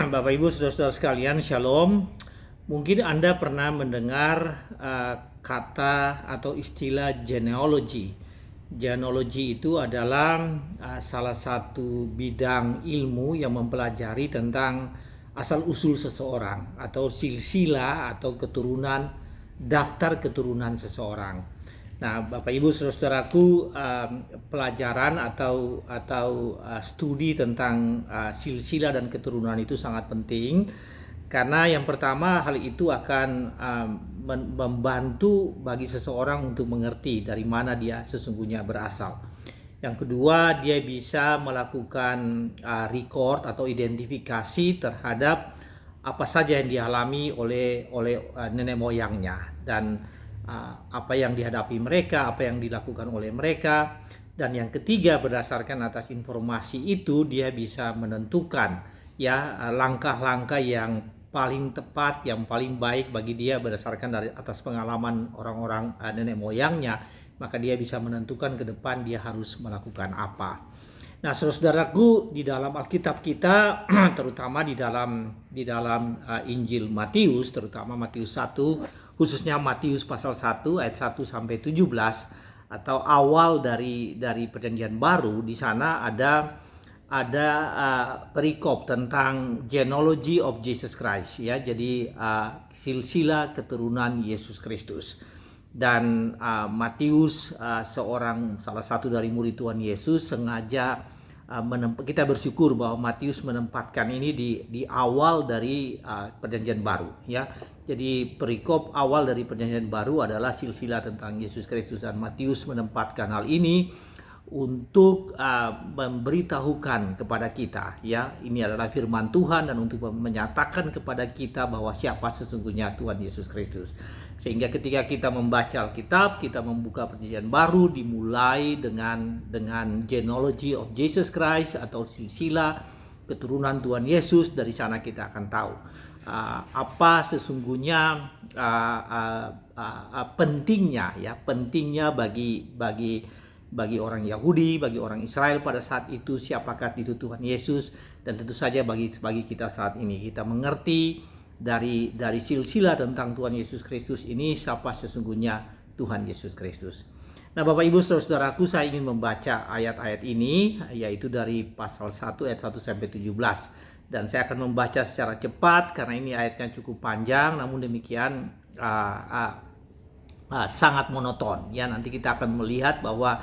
Bapak Ibu saudara-saudara sekalian, Shalom. Mungkin Anda pernah mendengar kata atau istilah genealogy. Genealogy itu adalah salah satu bidang ilmu yang mempelajari tentang asal-usul seseorang atau silsilah atau keturunan, daftar keturunan seseorang. Nah, Bapak Ibu Saudara-saudaraku, pelajaran atau studi tentang silsilah dan keturunan itu sangat penting, karena yang pertama hal itu akan membantu bagi seseorang untuk mengerti dari mana dia sesungguhnya berasal. Yang kedua, dia bisa melakukan record atau identifikasi terhadap apa saja yang dialami oleh nenek moyangnya, dan apa yang dihadapi mereka, apa yang dilakukan oleh mereka. Dan yang ketiga, berdasarkan atas informasi itu dia bisa menentukan langkah-langkah yang paling tepat, yang paling baik bagi dia berdasarkan dari atas pengalaman orang-orang nenek moyangnya. Maka dia bisa menentukan ke depan dia harus melakukan apa. Nah, saudaraku, di dalam Alkitab kita, terutama di dalam Injil Matius, terutama Matius 1, khususnya Matius pasal 1 ayat 1 sampai 17, atau awal dari Perjanjian Baru, di sana ada perikop tentang genealogy of Jesus Christ, ya. Jadi silsilah keturunan Yesus Kristus. Dan Matius, salah satu dari murid Tuhan Yesus, sengaja kita bersyukur bahwa Matius menempatkan ini di awal dari Perjanjian Baru, ya. Jadi perikop awal dari Perjanjian Baru adalah silsilah tentang Yesus Kristus, dan Matius menempatkan hal ini untuk memberitahukan kepada kita, ya, ini adalah firman Tuhan, dan untuk menyatakan kepada kita bahwa siapa sesungguhnya Tuhan Yesus Kristus. Sehingga ketika kita membaca Alkitab, kita membuka Perjanjian Baru dimulai dengan genealogy of Jesus Christ atau silsilah keturunan Tuhan Yesus. Dari sana kita akan tahu apa sesungguhnya pentingnya bagi orang Yahudi, bagi orang Israel pada saat itu, siapakah itu Tuhan Yesus. Dan tentu saja bagi kita saat ini, kita mengerti dari silsilah tentang Tuhan Yesus Kristus ini, siapa sesungguhnya Tuhan Yesus Kristus. Nah, Bapak Ibu Saudaraku, saya ingin membaca ayat-ayat ini, yaitu dari pasal 1 ayat 1 sampai 17. Dan saya akan membaca secara cepat karena ini ayatnya cukup panjang, namun demikian sangat monoton, ya. Nanti kita akan melihat bahwa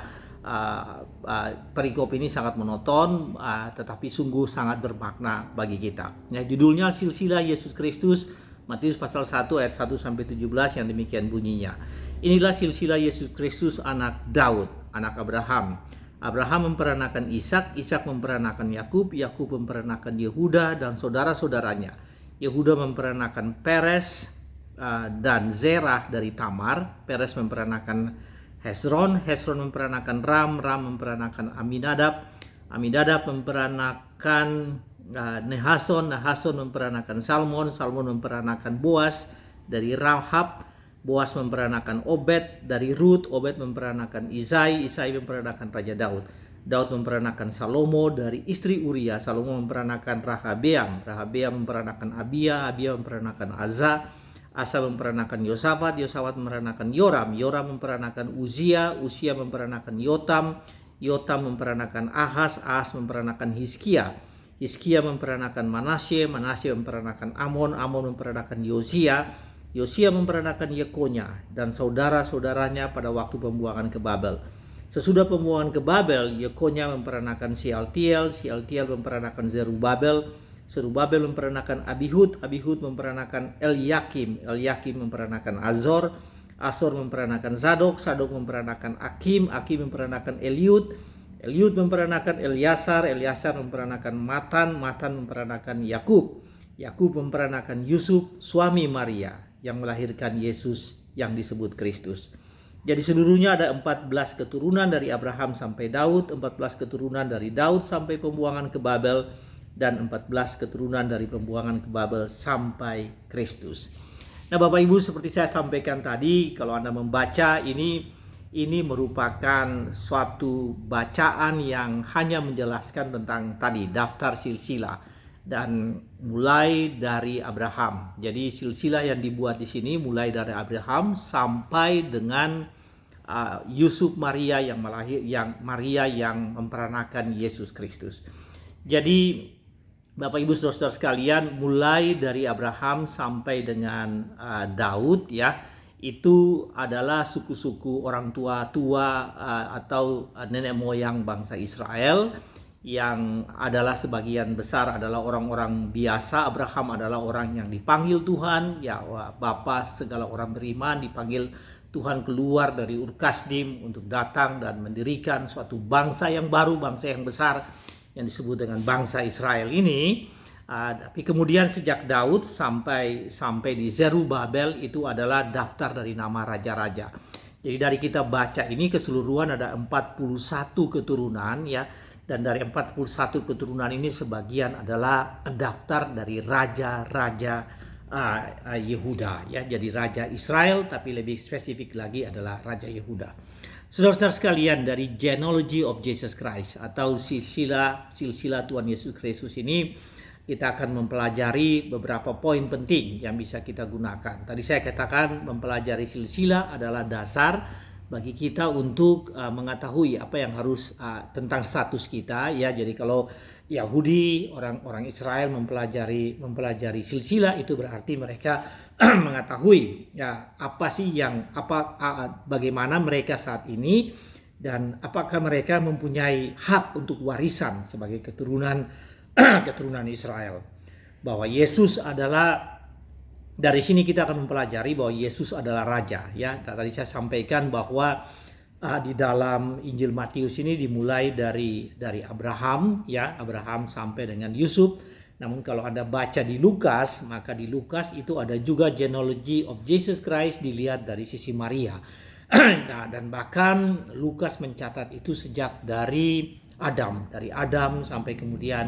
perikop ini sangat monoton, tetapi sungguh sangat bermakna bagi kita. Nah, judulnya silsilah Yesus Kristus, Matius pasal 1 ayat 1 sampai 17, yang demikian bunyinya. Inilah silsilah Yesus Kristus, anak Daud, anak Abraham. Abraham memperanakan Ishak, Ishak memperanakan Yakub, Yakub memperanakan Yehuda dan saudara-saudaranya. Yehuda memperanakan Peres dan Zerah dari Tamar. Peres memperanakan Hezron, Hezron memperanakan Ram, Ram memperanakan Aminadab, Aminadab memperanakan Nehason, Nehason memperanakan Salmon, Salmon memperanakan Boas dari Rahab, Boas memperanakan Obed dari Rut, Obed memperanakan Isai, Isai memperanakan Raja Daud, Daud memperanakan Salomo dari istri Uria, Salomo memperanakan Rahabeam, Rahabeam memperanakan Abia, Abia memperanakan Asa, Asa memperanakan Yosafat, Yosafat memperanakan Yoram, Yoram memperanakan Uzia, Uzia memperanakan Yotam, Yotam memperanakan Ahaz, Ahaz memperanakan Hizkia, Hizkia memperanakan Manasye, Manasye memperanakan Amon, Amon memperanakan Yosia, Yosia memperanakan Yekonya dan saudara-saudaranya pada waktu pembuangan ke Babel. Sesudah pembuangan ke Babel, Yekonya memperanakan Shealtiel, Shealtiel memperanakan Zerubabel, Zerubabel memperanakan Abihud, Abihud memperanakan Eliakim, Eliakim memperanakan Azor, Azor memperanakan Zadok, Zadok memperanakan Akim, Akim memperanakan Eliud, Eliud memperanakan Eliasar, Eliasar memperanakan Matan, Matan memperanakan Yakub, Yakub memperanakan Yusuf, suami Maria, yang melahirkan Yesus yang disebut Kristus. Jadi seluruhnya ada 14 keturunan dari Abraham sampai Daud, 14 keturunan dari Daud sampai pembuangan ke Babel, dan 14 keturunan dari pembuangan ke Babel sampai Kristus. Nah, Bapak Ibu, seperti saya sampaikan tadi, kalau Anda membaca ini merupakan suatu bacaan yang hanya menjelaskan tentang tadi daftar silsilah dan mulai dari Abraham. Jadi silsilah yang dibuat di sini mulai dari Abraham sampai dengan Yusuf Maria yang Maria yang memperanakan Yesus Kristus. Jadi Bapak Ibu Saudara-saudara sekalian, mulai dari Abraham sampai dengan Daud ya, itu adalah suku-suku orang tua atau nenek moyang bangsa Israel yang adalah sebagian besar adalah orang-orang biasa. Abraham adalah orang yang dipanggil Tuhan, ya Bapa segala orang beriman, dipanggil Tuhan keluar dari Ur Kasdim untuk datang dan mendirikan suatu bangsa yang baru, bangsa yang besar yang disebut dengan bangsa Israel ini. Tapi kemudian sejak Daud sampai di Zerubabel itu adalah daftar dari nama raja-raja. Jadi dari kita baca ini keseluruhan ada 41 keturunan ya, dan dari 41 keturunan ini sebagian adalah daftar dari raja-raja Yehuda ya. Jadi raja Israel, tapi lebih spesifik lagi adalah raja Yehuda. Saudara-saudara sekalian, dari Genealogy of Jesus Christ atau silsilah Tuhan Yesus Kristus ini kita akan mempelajari beberapa poin penting yang bisa kita gunakan. Tadi saya katakan mempelajari silsilah adalah dasar bagi kita untuk mengetahui apa yang harus tentang status kita ya. Jadi kalau Yahudi, orang Israel mempelajari silsilah, itu berarti mereka mengetahui ya bagaimana mereka saat ini dan apakah mereka mempunyai hak untuk warisan sebagai keturunan Israel. Bahwa Yesus adalah, dari sini kita akan mempelajari bahwa Yesus adalah raja ya. Tadi saya sampaikan bahwa di dalam Injil Matius ini dimulai dari Abraham ya, Abraham sampai dengan Yusuf. Namun kalau Anda baca di Lukas, maka di Lukas itu ada juga Genealogy of Jesus Christ dilihat dari sisi Maria. Nah, dan bahkan Lukas mencatat itu sejak dari Adam sampai kemudian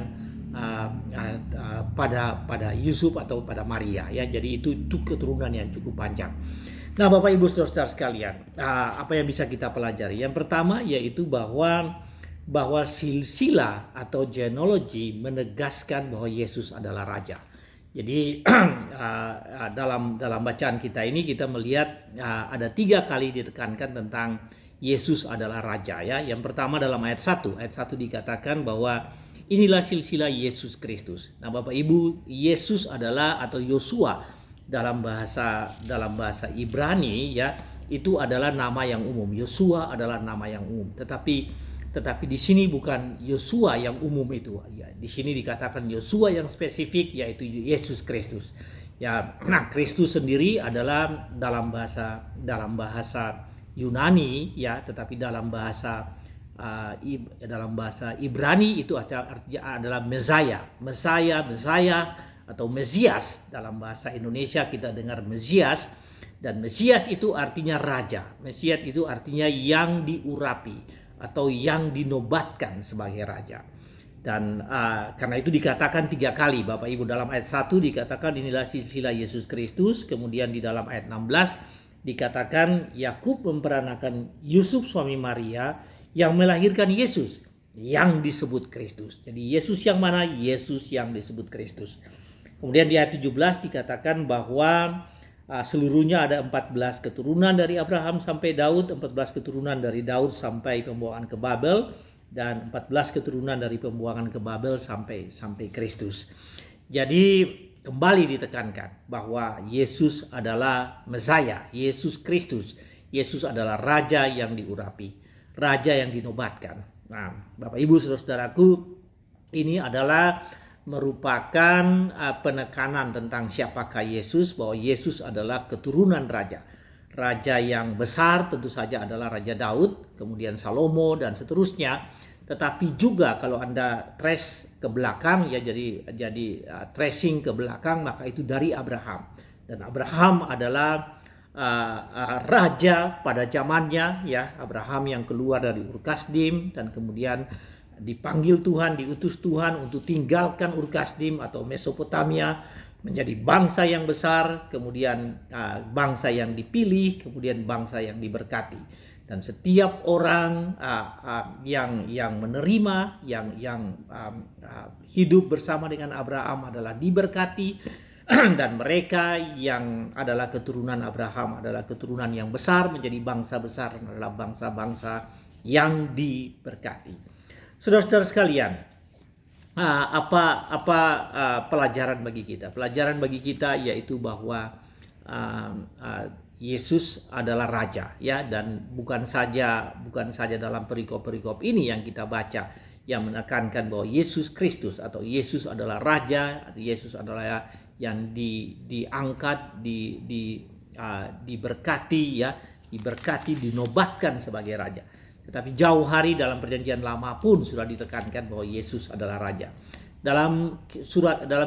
pada Yusuf atau pada Maria ya. Jadi itu keturunan yang cukup panjang. Nah, Bapak Ibu Saudara sekalian, apa yang bisa kita pelajari? Yang pertama yaitu bahwa silsilah atau genealogy menegaskan bahwa Yesus adalah raja. Jadi dalam bacaan kita ini kita melihat ada 3 kali ditekankan tentang Yesus adalah raja ya. Yang pertama dalam ayat 1 dikatakan bahwa inilah silsilah Yesus Kristus. Nah, Bapak Ibu, Yesus adalah atau Yosua dalam bahasa Ibrani ya, itu adalah nama yang umum. Yosua adalah nama yang umum. Tetapi di sini bukan Yosua yang umum itu. Ya, di sini dikatakan Yosua yang spesifik yaitu Yesus Kristus. Ya, nah Kristus sendiri adalah dalam bahasa Yunani ya, tetapi dalam bahasa Ibrani itu artinya adalah Mesias atau Mesias. Dalam bahasa Indonesia kita dengar Mesias, dan Mesias itu artinya raja. Mesias itu artinya yang diurapi atau yang dinobatkan sebagai raja. Dan karena itu dikatakan 3 kali Bapak Ibu. Dalam ayat 1 dikatakan inilah silsilah Yesus Kristus. Kemudian di dalam ayat 16 dikatakan Yakub memperanakan Yusuf suami Maria yang melahirkan Yesus yang disebut Kristus. Jadi Yesus yang mana? Yesus yang disebut Kristus. Kemudian di ayat 17 dikatakan bahwa seluruhnya ada 14 keturunan dari Abraham sampai Daud, 14 keturunan dari Daud sampai pembuangan ke Babel, dan 14 keturunan dari pembuangan ke Babel sampai Kristus. Jadi kembali ditekankan bahwa Yesus adalah Mesias, Yesus Kristus. Yesus adalah raja yang diurapi, raja yang dinobatkan. Nah, Bapak Ibu Saudara-saudaraku, ini adalah merupakan penekanan tentang siapakah Yesus, bahwa Yesus adalah keturunan raja yang besar. Tentu saja adalah Raja Daud, kemudian Salomo dan seterusnya. Tetapi juga kalau Anda trace ke belakang ya, jadi tracing ke belakang, maka itu dari Abraham, dan Abraham adalah raja pada zamannya ya. Abraham yang keluar dari Ur Kasdim dan kemudian dipanggil Tuhan, diutus Tuhan untuk tinggalkan Ur Kasdim atau Mesopotamia, menjadi bangsa yang besar, kemudian bangsa yang dipilih, kemudian bangsa yang diberkati. Dan setiap orang yang menerima, yang hidup bersama dengan Abraham adalah diberkati, dan mereka yang adalah keturunan Abraham adalah keturunan yang besar, menjadi bangsa besar, adalah bangsa-bangsa yang diberkati. Saudara-saudara sekalian, apa pelajaran bagi kita? Pelajaran bagi kita yaitu bahwa Yesus adalah raja, ya, dan bukan saja dalam perikop-perikop ini yang kita baca yang menekankan bahwa Yesus Kristus atau Yesus adalah raja, Yesus adalah yang diangkat, diberkati, ya, diberkati, dinobatkan sebagai raja. Tetapi jauh hari dalam perjanjian lama pun sudah ditekankan bahwa Yesus adalah raja. Dalam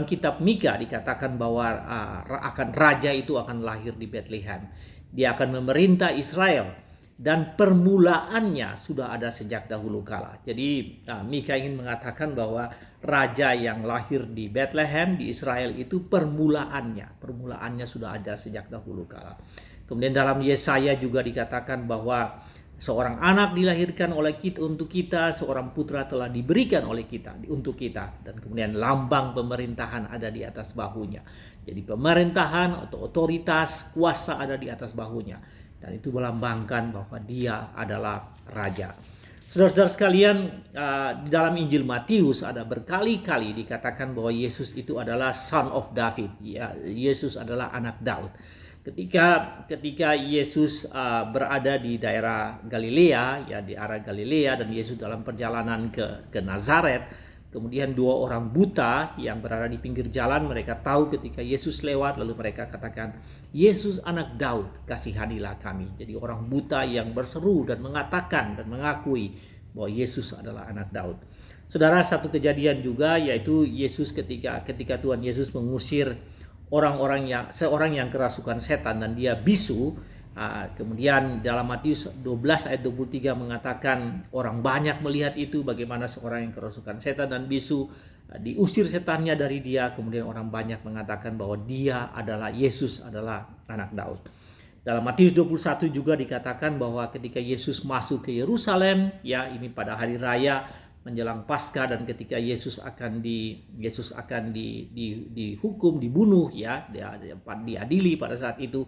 kitab Mika dikatakan bahwa akan raja itu akan lahir di Bethlehem. Dia akan memerintah Israel dan permulaannya sudah ada sejak dahulu kala. Jadi Mika ingin mengatakan bahwa raja yang lahir di Bethlehem di Israel itu permulaannya sudah ada sejak dahulu kala. Kemudian dalam Yesaya juga dikatakan bahwa seorang anak dilahirkan oleh kita untuk kita, seorang putra telah diberikan oleh kita untuk kita, dan kemudian lambang pemerintahan ada di atas bahunya. Jadi pemerintahan atau otoritas, kuasa ada di atas bahunya, dan itu melambangkan bahwa dia adalah raja. Saudara-saudara sekalian, di dalam Injil Matius ada berkali-kali dikatakan bahwa Yesus itu adalah son of David, ya, Yesus adalah anak Daud. Ketika Yesus berada di daerah Galilea, ya, di arah Galilea, dan Yesus dalam perjalanan ke Nazaret, kemudian dua orang buta yang berada di pinggir jalan, mereka tahu ketika Yesus lewat, lalu mereka katakan, Yesus anak Daud, kasihanilah kami. Jadi orang buta yang berseru dan mengatakan dan mengakui bahwa Yesus adalah anak Daud. Saudara, satu kejadian juga yaitu Yesus ketika Tuhan Yesus mengusir seorang yang kerasukan setan dan dia bisu. Kemudian dalam Matius 12 ayat 23 mengatakan orang banyak melihat itu, bagaimana seorang yang kerasukan setan dan bisu diusir setannya dari dia. Kemudian orang banyak mengatakan bahwa dia adalah Yesus adalah anak Daud. Dalam Matius 21 juga dikatakan bahwa ketika Yesus masuk ke Yerusalem, ya, ini pada hari raya menjelang Paskah, dan ketika Yesus akan dihukum, dibunuh, ya, diadili pada saat itu,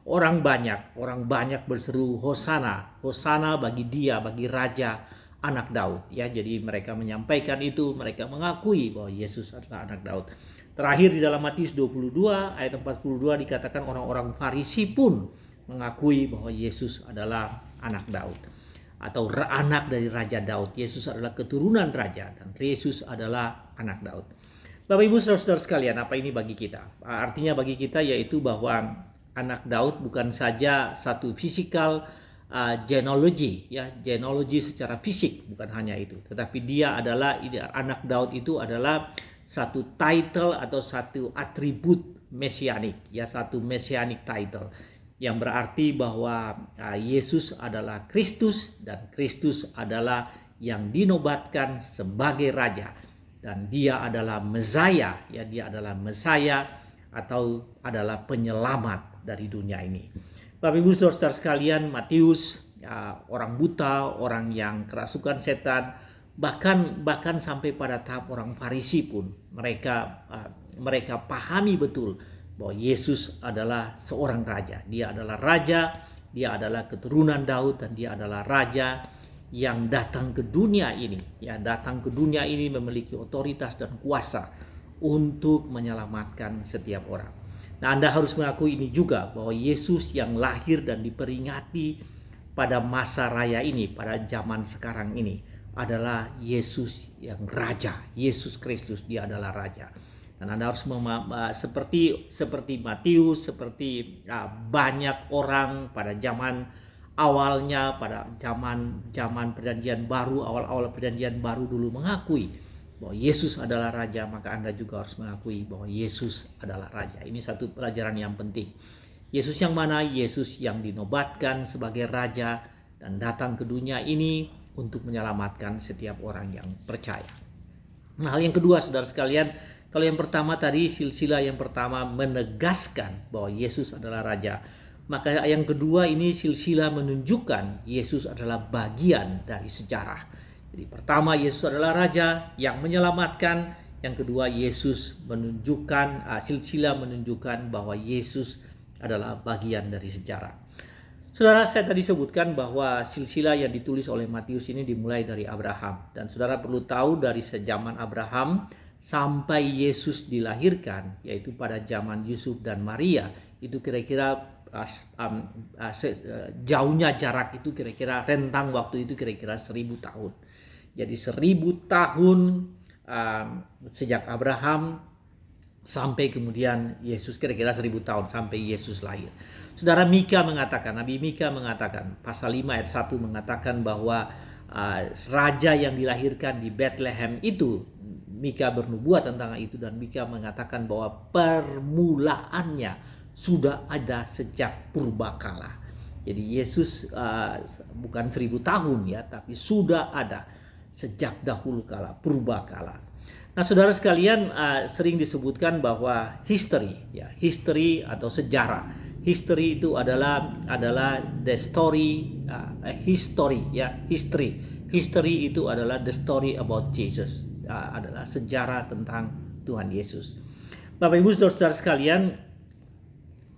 orang banyak berseru Hosana, Hosana bagi dia, bagi raja anak Daud, ya. Jadi mereka menyampaikan itu, mereka mengakui bahwa Yesus adalah anak Daud. Terakhir di dalam Matius 22 ayat 42 dikatakan orang-orang Farisi pun mengakui bahwa Yesus adalah anak Daud atau anak dari Raja Daud. Yesus adalah keturunan raja dan Yesus adalah anak Daud. Bapak Ibu saudara-saudara sekalian, apa ini bagi kita? Artinya bagi kita yaitu bahwa anak Daud bukan saja satu physical genealogy, ya, genealogy secara fisik, bukan hanya itu, tetapi dia adalah, anak Daud itu adalah satu title atau satu atribut mesianik, ya, satu messianic title, yang berarti bahwa Yesus adalah Kristus dan Kristus adalah yang dinobatkan sebagai raja, dan dia adalah Mesaya, ya, dia adalah Mesaya atau adalah penyelamat dari dunia ini. Bapak Ibu saudara sekalian, Matius, ya, orang buta, orang yang kerasukan setan, bahkan sampai pada tahap orang Farisi pun mereka pahami betul bahwa Yesus adalah seorang raja. Dia adalah raja, dia adalah keturunan Daud, dan dia adalah raja yang datang ke dunia ini, ya, datang ke dunia ini memiliki otoritas dan kuasa untuk menyelamatkan setiap orang. Nah, Anda harus mengakui ini juga, bahwa Yesus yang lahir dan diperingati pada masa raya ini, pada zaman sekarang ini, adalah Yesus yang raja, Yesus Kristus, dia adalah raja. Dan Anda harus seperti Matius, seperti banyak orang pada zaman awalnya, pada zaman perjanjian baru, awal-awal perjanjian baru dulu mengakui bahwa Yesus adalah raja, maka Anda juga harus mengakui bahwa Yesus adalah raja. Ini satu pelajaran yang penting. Yesus yang mana? Yesus yang dinobatkan sebagai raja dan datang ke dunia ini untuk menyelamatkan setiap orang yang percaya. Nah, hal yang kedua saudara sekalian, kalau yang pertama tadi, silsilah yang pertama menegaskan bahwa Yesus adalah raja, Maka yang kedua ini silsilah menunjukkan Yesus adalah bagian dari sejarah. Jadi pertama Yesus adalah raja yang menyelamatkan, yang kedua Yesus menunjukkan silsilah menunjukkan bahwa Yesus adalah bagian dari sejarah. Saudara, saya tadi sebutkan bahwa silsilah yang ditulis oleh Matius ini dimulai dari Abraham, dan saudara perlu tahu dari sejaman Abraham sampai Yesus dilahirkan, yaitu pada zaman Yusuf dan Maria, itu kira-kira jauhnya jarak itu kira-kira rentang waktu itu kira-kira 1000 tahun. Jadi 1000 tahun sejak Abraham sampai kemudian Yesus, kira-kira 1000 tahun sampai Yesus lahir. Saudara, Nabi Mika mengatakan, pasal 5 ayat 1 mengatakan bahwa raja yang dilahirkan di Bethlehem itu, Mika bernubuat tentang itu, dan Mika mengatakan bahwa permulaannya sudah ada sejak purbakala. Jadi Yesus bukan 1000 tahun ya, tapi sudah ada sejak dahulu kala, purbakala. Nah, saudara sekalian, sering disebutkan bahwa history atau sejarah. History itu adalah the story, history. History itu adalah the story about Jesus, adalah sejarah tentang Tuhan Yesus. Bapak Ibu saudara sekalian,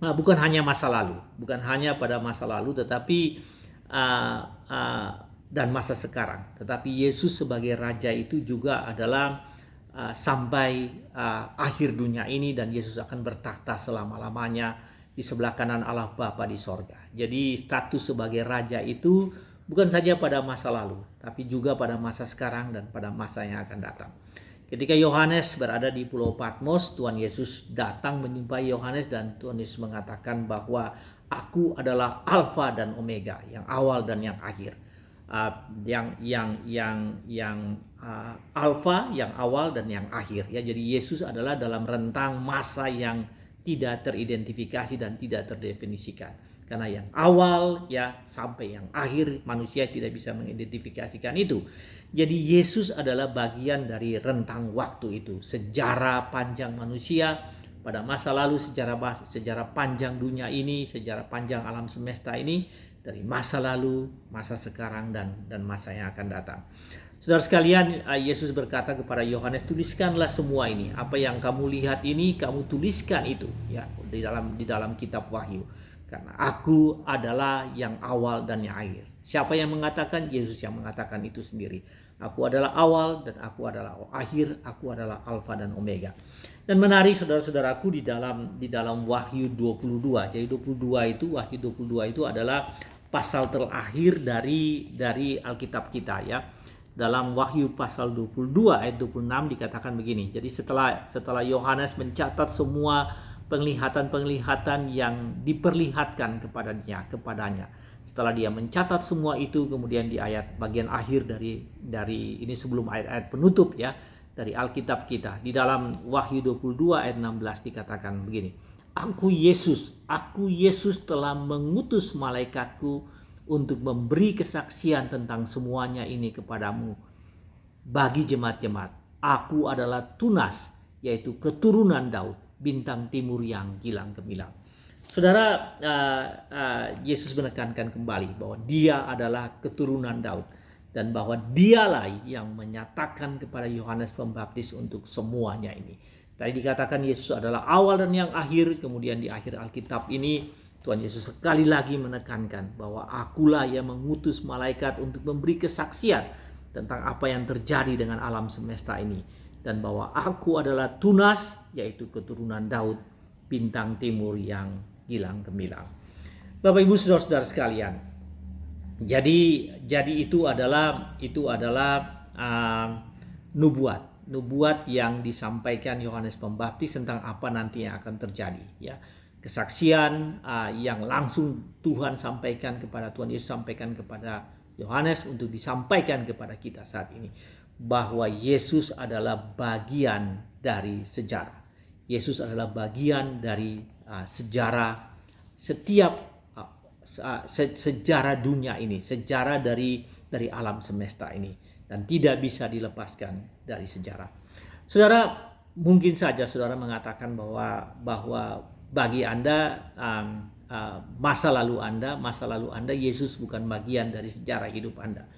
bukan hanya masa lalu, bukan hanya pada masa lalu, tetapi dan masa sekarang. Tetapi Yesus sebagai Raja itu juga adalah sampai akhir dunia ini, dan Yesus akan bertakhta selama-lamanya di sebelah kanan Allah Bapa di sorga. Jadi status sebagai Raja itu bukan saja pada masa lalu, tapi juga pada masa sekarang dan pada masa yang akan datang. Ketika Yohanes berada di Pulau Patmos, Tuhan Yesus datang menjumpai Yohanes, dan Tuhan Yesus mengatakan bahwa Aku adalah Alfa dan Omega, yang awal dan yang akhir. Alfa, yang awal dan yang akhir. Ya, jadi Yesus adalah dalam rentang masa yang tidak teridentifikasi dan tidak terdefinisikan. Karena yang awal ya sampai yang akhir manusia tidak bisa mengidentifikasikan itu. Jadi Yesus adalah bagian dari rentang waktu itu, sejarah panjang manusia pada masa lalu, sejarah panjang dunia ini, sejarah panjang alam semesta ini, dari masa lalu, masa sekarang, dan masa yang akan datang. Saudara sekalian, Yesus berkata kepada Yohanes, tuliskanlah semua ini, apa yang kamu lihat ini kamu tuliskan itu ya di dalam kitab Wahyu. Karena Aku adalah yang awal dan yang akhir. Siapa yang mengatakan? Yesus yang mengatakan itu sendiri. Aku adalah awal dan Aku adalah akhir. Aku adalah Alfa dan Omega. Dan menarik saudara-saudaraku, di dalam Wahyu 22. Jadi Wahyu 22 itu adalah pasal terakhir dari Alkitab kita ya. Dalam Wahyu pasal 22 ayat 26 dikatakan begini. Jadi setelah Yohanes mencatat semua penglihatan-penglihatan yang diperlihatkan kepadanya. Setelah dia mencatat semua itu, kemudian di ayat bagian akhir dari ini sebelum ayat-ayat penutup ya dari Alkitab kita, di dalam Wahyu 22 ayat 16 dikatakan begini. Aku Yesus telah mengutus malaikatku untuk memberi kesaksian tentang semuanya ini kepadamu bagi jemaat-jemaat. Aku adalah Tunas, yaitu keturunan Daud, bintang timur yang gilang gemilang. Saudara, Yesus menekankan kembali bahwa Dia adalah keturunan Daud, dan bahwa Dialah yang menyatakan kepada Yohanes Pembaptis untuk semuanya ini. Tadi dikatakan Yesus adalah awal dan yang akhir. Kemudian di akhir Alkitab ini Tuhan Yesus sekali lagi menekankan bahwa Akulah yang mengutus malaikat untuk memberi kesaksian tentang apa yang terjadi dengan alam semesta ini, dan bahwa Aku adalah Tunas, yaitu keturunan Daud, bintang timur yang gilang gemilang. Bapak Ibu saudara-saudara sekalian, jadi itu adalah nubuat yang disampaikan Yohanes Pembaptis tentang apa nanti yang akan terjadi ya. Kesaksian yang langsung Tuhan Yesus sampaikan kepada Yohanes untuk disampaikan kepada kita saat ini, bahwa Yesus adalah bagian dari sejarah. Yesus adalah bagian dari sejarah setiap sejarah dunia ini, sejarah dari alam semesta ini, dan tidak bisa dilepaskan dari sejarah. Saudara, mungkin saja saudara mengatakan bahwa bagi Anda masa lalu Anda Yesus bukan bagian dari sejarah hidup Anda.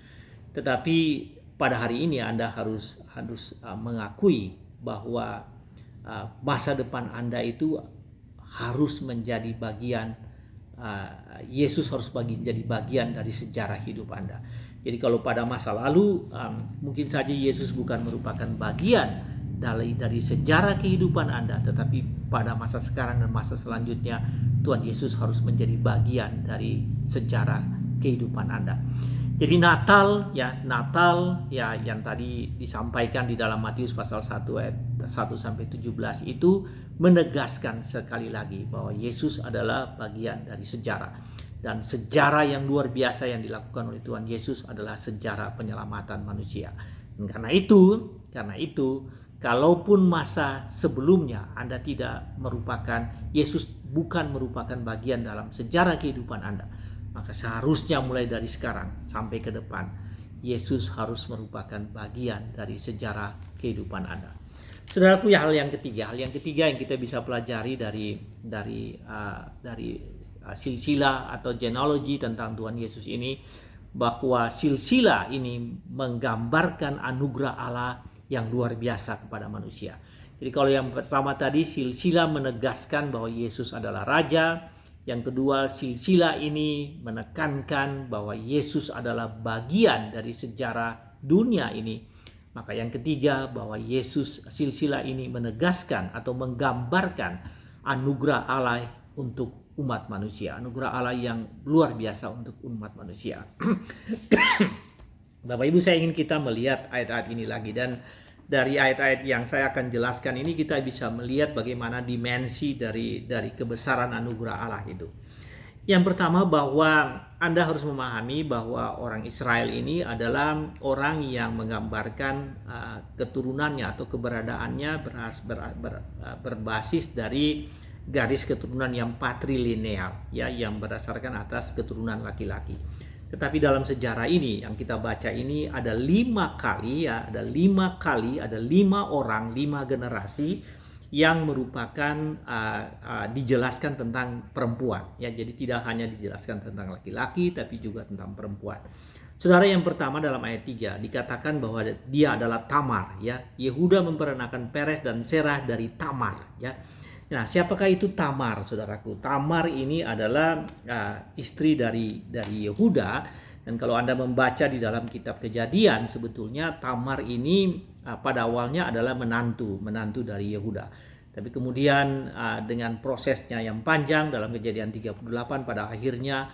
Tetapi pada hari ini Anda harus mengakui bahwa masa depan Anda itu harus menjadi bagian, Yesus harus menjadi bagian dari sejarah hidup Anda. Jadi kalau pada masa lalu mungkin saja Yesus bukan merupakan bagian dari sejarah kehidupan Anda, tetapi pada masa sekarang dan masa selanjutnya Tuhan Yesus harus menjadi bagian dari sejarah kehidupan Anda. Jadi Natal ya yang tadi disampaikan di dalam Matius pasal 1 ayat 1 sampai 17 itu menegaskan sekali lagi bahwa Yesus adalah bagian dari sejarah, dan sejarah yang luar biasa yang dilakukan oleh Tuhan Yesus adalah sejarah penyelamatan manusia. Dan karena itu kalaupun masa sebelumnya Anda tidak merupakan, Yesus bukan merupakan bagian dalam sejarah kehidupan Anda, maka seharusnya mulai dari sekarang sampai ke depan Yesus harus merupakan bagian dari sejarah kehidupan Anda. Saudaraku, hal yang ketiga yang kita bisa pelajari dari silsilah atau genealogi tentang Tuhan Yesus ini, bahwa silsilah ini menggambarkan anugerah Allah yang luar biasa kepada manusia. Jadi kalau yang pertama tadi, silsilah menegaskan bahwa Yesus adalah Raja. Yang kedua, silsilah ini menekankan bahwa Yesus adalah bagian dari sejarah dunia ini. Maka yang ketiga, bahwa silsilah ini menegaskan atau menggambarkan anugerah Allah untuk umat manusia. Anugerah Allah yang luar biasa untuk umat manusia. Bapak Ibu, saya ingin kita melihat ayat-ayat ini lagi, dan dari ayat-ayat yang saya akan jelaskan ini kita bisa melihat bagaimana dimensi dari kebesaran anugerah Allah itu. Yang pertama, bahwa Anda harus memahami bahwa orang Israel ini adalah orang yang menggambarkan keturunannya atau keberadaannya berbasis dari garis keturunan yang patrilineal, ya, yang berdasarkan atas keturunan laki-laki. Tetapi dalam sejarah ini yang kita baca ini ada 5 kali, ada 5 orang, 5 generasi yang merupakan dijelaskan tentang perempuan, ya. Jadi tidak hanya dijelaskan tentang laki-laki tapi juga tentang perempuan. Saudara, yang pertama dalam ayat 3 dikatakan bahwa dia adalah Tamar, ya. Yehuda memperanakan Peres dan Serah dari Tamar, ya. Nah, siapakah itu Tamar, saudaraku? Tamar ini adalah istri dari Yehuda, dan kalau Anda membaca di dalam kitab Kejadian, sebetulnya Tamar ini pada awalnya adalah menantu dari Yehuda. Tapi kemudian dengan prosesnya yang panjang dalam Kejadian 38, pada akhirnya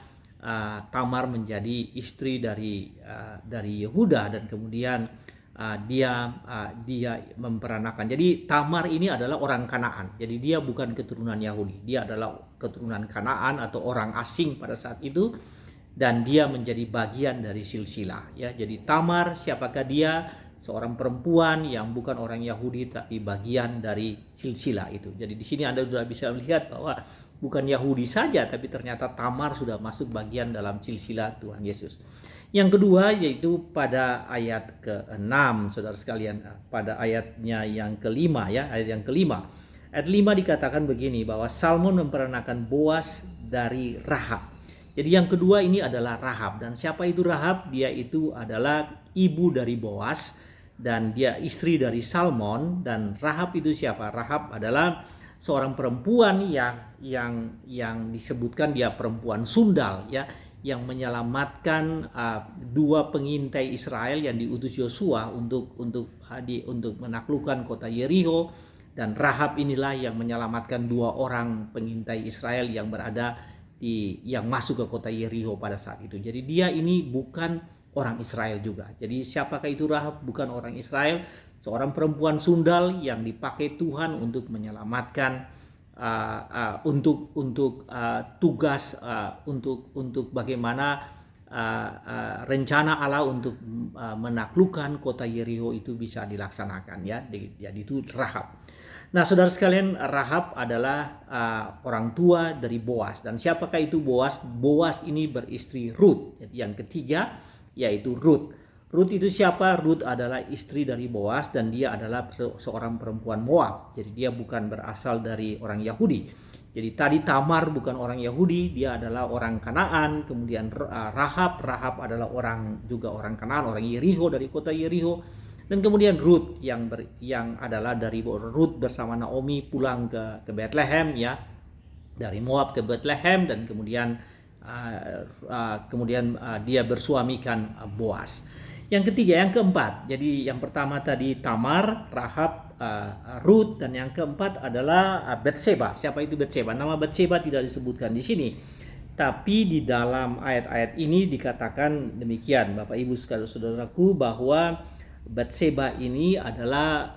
Tamar menjadi istri dari Yehuda, dan kemudian dia memperanakan. Jadi Tamar ini adalah orang Kanaan. Jadi dia bukan keturunan Yahudi. Dia adalah keturunan Kanaan atau orang asing pada saat itu, dan dia menjadi bagian dari silsilah, ya. Jadi Tamar, siapakah dia? Seorang perempuan yang bukan orang Yahudi tapi bagian dari silsilah itu. Jadi di sini Anda sudah bisa melihat bahwa bukan Yahudi saja, tapi ternyata Tamar sudah masuk bagian dalam silsilah Tuhan Yesus. Yang kedua yaitu pada ayat ke-6, saudara sekalian, pada ayatnya yang kelima, ya, ayat yang kelima. Ayat 5 dikatakan begini, bahwa Salmon memperanakan Boas dari Rahab. Jadi yang kedua ini adalah Rahab. Dan siapa itu Rahab? Dia itu adalah ibu dari Boas, dan dia istri dari Salmon. Dan Rahab itu siapa? Rahab adalah seorang perempuan yang disebutkan dia perempuan sundal, ya, yang menyelamatkan 2 pengintai Israel yang diutus Yosua untuk menaklukkan kota Yeriko. Dan Rahab inilah yang menyelamatkan 2 orang pengintai Israel yang masuk ke kota Yeriko pada saat itu. Jadi dia ini bukan orang Israel juga. Jadi siapakah itu Rahab? Bukan orang Israel, seorang perempuan sundal yang dipakai Tuhan untuk menyelamatkan, untuk tugas, untuk bagaimana rencana Allah untuk menaklukkan kota Yeriko itu bisa dilaksanakan, ya. Jadi itu Rahab. Nah, saudara sekalian, Rahab adalah orang tua dari Boas. Dan siapakah itu Boas? Boas ini beristri Ruth. Yang ketiga yaitu Ruth. Ruth itu siapa? Ruth adalah istri dari Boas, dan dia adalah seorang perempuan Moab. Jadi dia bukan berasal dari orang Yahudi. Jadi tadi Tamar bukan orang Yahudi, dia adalah orang Kanaan. Kemudian Rahab adalah juga orang Kanaan, orang Yeriho, dari kota Yeriho. Dan kemudian Ruth yang adalah dari Ruth bersama Naomi pulang ke Bethlehem, ya, dari Moab ke Bethlehem, dan kemudian dia bersuamikan Boas. Yang ketiga, yang keempat. Jadi yang pertama tadi Tamar, Rahab, Ruth, dan yang keempat adalah Batseba. Siapa itu Batseba? Nama Batseba tidak disebutkan di sini. Tapi di dalam ayat-ayat ini dikatakan demikian, Bapak Ibu saudaraku, bahwa Batseba ini adalah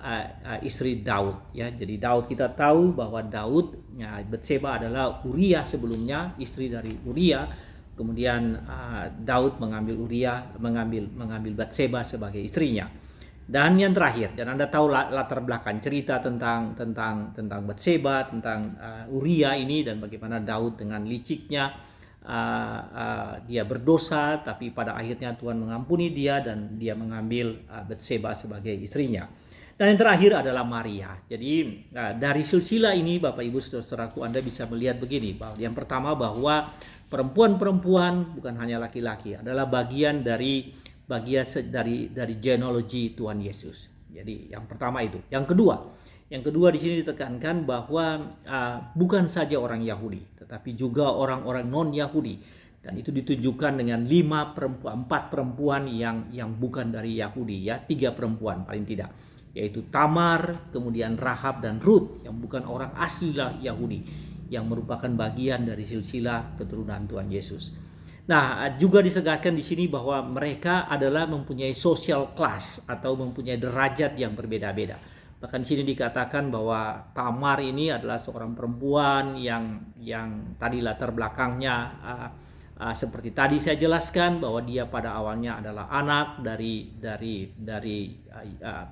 istri Daud, ya. Jadi Daud, kita tahu bahwa Daud, ya, Batseba adalah Uria sebelumnya, istri dari Uria. Kemudian Daud mengambil Batseba sebagai istrinya. Dan yang terakhir, dan Anda tahu latar belakang cerita tentang Batseba, tentang Uria ini, dan bagaimana Daud dengan liciknya dia berdosa, tapi pada akhirnya Tuhan mengampuni dia dan dia mengambil Batseba sebagai istrinya. Dan yang terakhir adalah Maria. Jadi dari silsilah ini, Bapak Ibu saudaraku, Anda bisa melihat begini, bahwa yang pertama bahwa perempuan-perempuan, bukan hanya laki-laki, adalah bagian dari genealogi Tuhan Yesus. Jadi yang pertama itu. Yang kedua di sini ditekankan bahwa bukan saja orang Yahudi, tetapi juga orang-orang non-Yahudi. Dan itu ditunjukkan dengan 4 perempuan yang bukan dari Yahudi, ya, 3 perempuan paling tidak, yaitu Tamar, kemudian Rahab, dan Ruth, yang bukan orang asli Yahudi, yang merupakan bagian dari silsilah keturunan Tuhan Yesus. Nah, juga disegatkan di sini bahwa mereka adalah mempunyai social class atau mempunyai derajat yang berbeda-beda. Bahkan di sini dikatakan bahwa Tamar ini adalah seorang perempuan yang tadi latar belakangnya seperti tadi saya jelaskan, bahwa dia pada awalnya adalah anak dari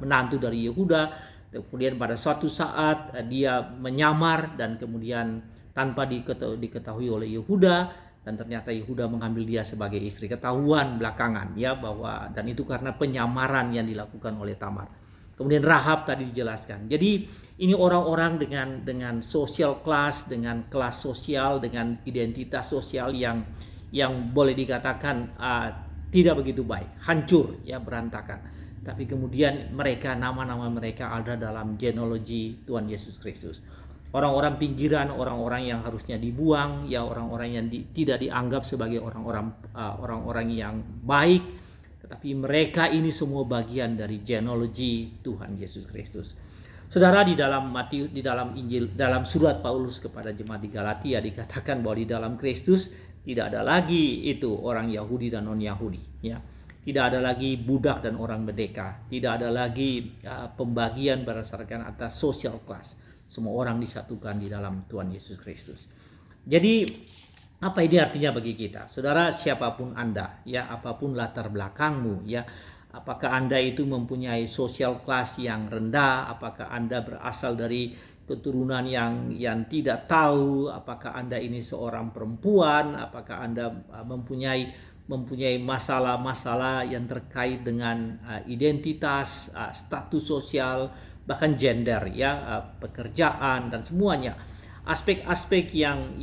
menantu dari Yehuda. Kemudian pada suatu saat dia menyamar, dan kemudian tanpa diketahui oleh Yehuda, dan ternyata Yehuda mengambil dia sebagai istri. Ketahuan belakangan, ya, bahwa dan itu karena penyamaran yang dilakukan oleh Tamar. Kemudian Rahab tadi dijelaskan. Jadi ini orang-orang dengan social class, dengan kelas sosial, dengan identitas sosial yang boleh dikatakan tidak begitu baik, hancur, ya, berantakan. Tapi kemudian nama-nama mereka ada dalam genealogi Tuhan Yesus Kristus. Orang-orang pinggiran, orang-orang yang harusnya dibuang, ya, orang-orang yang tidak dianggap sebagai orang-orang yang baik, tetapi mereka ini semua bagian dari genealogi Tuhan Yesus Kristus. Saudara, di dalam Injil, dalam surat Paulus kepada jemaat di Galatia dikatakan bahwa di dalam Kristus tidak ada lagi itu orang Yahudi dan non-Yahudi, ya. Tidak ada lagi budak dan orang merdeka. Tidak ada lagi pembagian berdasarkan atas social class. Semua orang disatukan di dalam Tuhan Yesus Kristus. Jadi apa ini artinya bagi kita? Saudara, siapapun Anda, ya, apapun latar belakangmu, ya, apakah Anda itu mempunyai social class yang rendah, apakah Anda berasal dari keturunan yang tidak tahu, apakah Anda ini seorang perempuan, apakah Anda mempunyai masalah-masalah yang terkait dengan identitas, status sosial, bahkan gender, ya, pekerjaan, dan semuanya. Aspek-aspek yang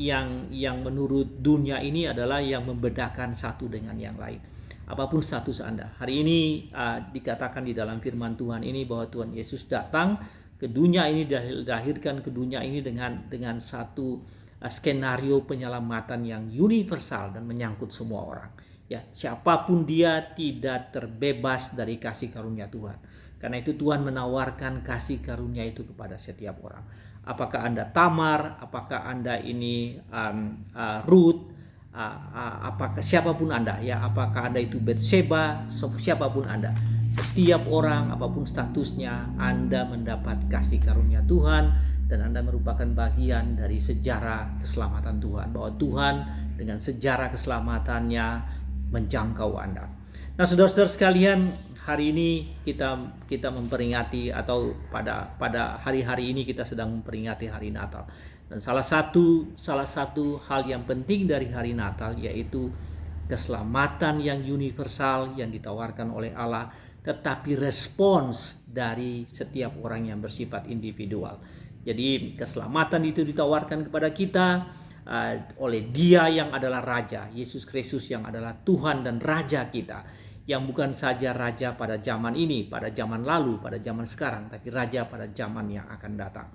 menurut dunia ini adalah yang membedakan satu dengan yang lain. Apapun status Anda. Hari ini dikatakan di dalam firman Tuhan ini bahwa Tuhan Yesus datang ke dunia ini, dilahirkan ke dunia ini dengan satu skenario penyelamatan yang universal dan menyangkut semua orang. Ya, siapapun dia tidak terbebas dari kasih karunia Tuhan. Karena itu Tuhan menawarkan kasih karunia itu kepada setiap orang. Apakah Anda Tamar, apakah Anda ini Ruth, apakah siapapun Anda, ya, apakah Anda itu Batseba, siapapun Anda. Setiap orang, apapun statusnya, Anda mendapat kasih karunia Tuhan, dan Anda merupakan bagian dari sejarah keselamatan Tuhan, bahwa Tuhan dengan sejarah keselamatannya menjangkau Anda. Nah, saudara-saudara sekalian, hari ini kita memperingati, atau pada hari-hari ini kita sedang memperingati hari Natal. Dan salah satu hal yang penting dari hari Natal yaitu keselamatan yang universal yang ditawarkan oleh Allah, tetapi respons dari setiap orang yang bersifat individual. Jadi keselamatan itu ditawarkan kepada kita oleh Dia yang adalah Raja, Yesus Kristus yang adalah Tuhan dan Raja kita, yang bukan saja Raja pada zaman ini, pada zaman lalu, pada zaman sekarang, tapi Raja pada zaman yang akan datang.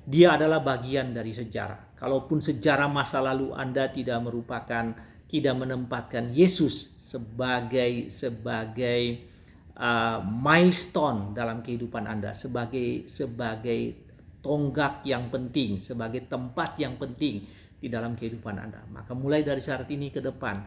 Dia adalah bagian dari sejarah. Kalaupun sejarah masa lalu Anda tidak menempatkan Yesus sebagai milestone dalam kehidupan Anda, sebagai tonggak yang penting, sebagai tempat yang penting di dalam kehidupan Anda, maka mulai dari saat ini ke depan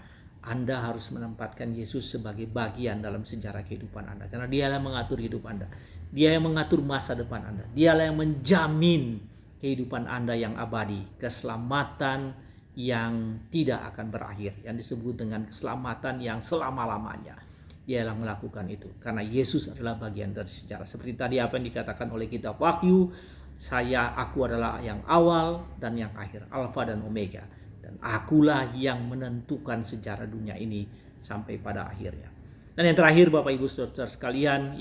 Anda harus menempatkan Yesus sebagai bagian dalam sejarah kehidupan Anda, karena Dialah yang mengatur hidup Anda, Dia yang mengatur masa depan Anda, Dialah yang menjamin kehidupan Anda yang abadi, keselamatan yang tidak akan berakhir, yang disebut dengan keselamatan yang selama-lamanya. Dialah melakukan itu karena Yesus adalah bagian dari sejarah. Seperti tadi apa yang dikatakan oleh kitab Wahyu, aku adalah yang awal dan yang akhir, Alfa dan Omega, dan akulah yang menentukan sejarah dunia ini sampai pada akhirnya. Dan yang terakhir, Bapak Ibu Saudara sekalian,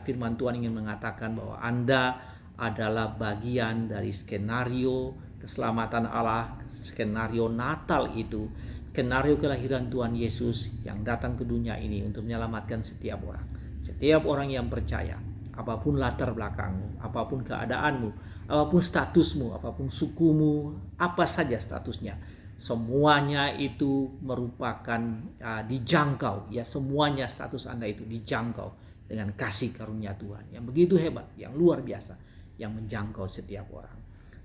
firman Tuhan ingin mengatakan bahwa Anda adalah bagian dari skenario keselamatan Allah, skenario Natal itu, skenario kelahiran Tuhan Yesus yang datang ke dunia ini untuk menyelamatkan setiap orang. Setiap orang yang percaya, apapun latar belakangmu, apapun keadaanmu, apapun statusmu, apapun sukumu, apa saja statusnya, semuanya itu merupakan dijangkau, ya, semuanya status Anda itu dijangkau dengan kasih karunia Tuhan yang begitu hebat, yang luar biasa, yang menjangkau setiap orang.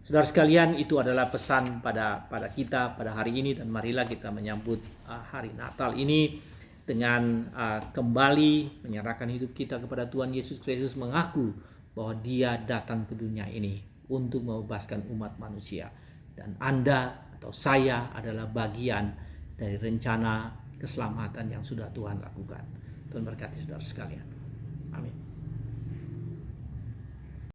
Saudara sekalian, itu adalah pesan pada kita pada hari ini, dan marilah kita menyambut hari Natal ini dengan kembali menyerahkan hidup kita kepada Tuhan Yesus Kristus, mengaku bahwa Dia datang ke dunia ini untuk membebaskan umat manusia, dan Anda atau saya adalah bagian dari rencana keselamatan yang sudah Tuhan lakukan. Tuhan berkati saudara sekalian. Amin.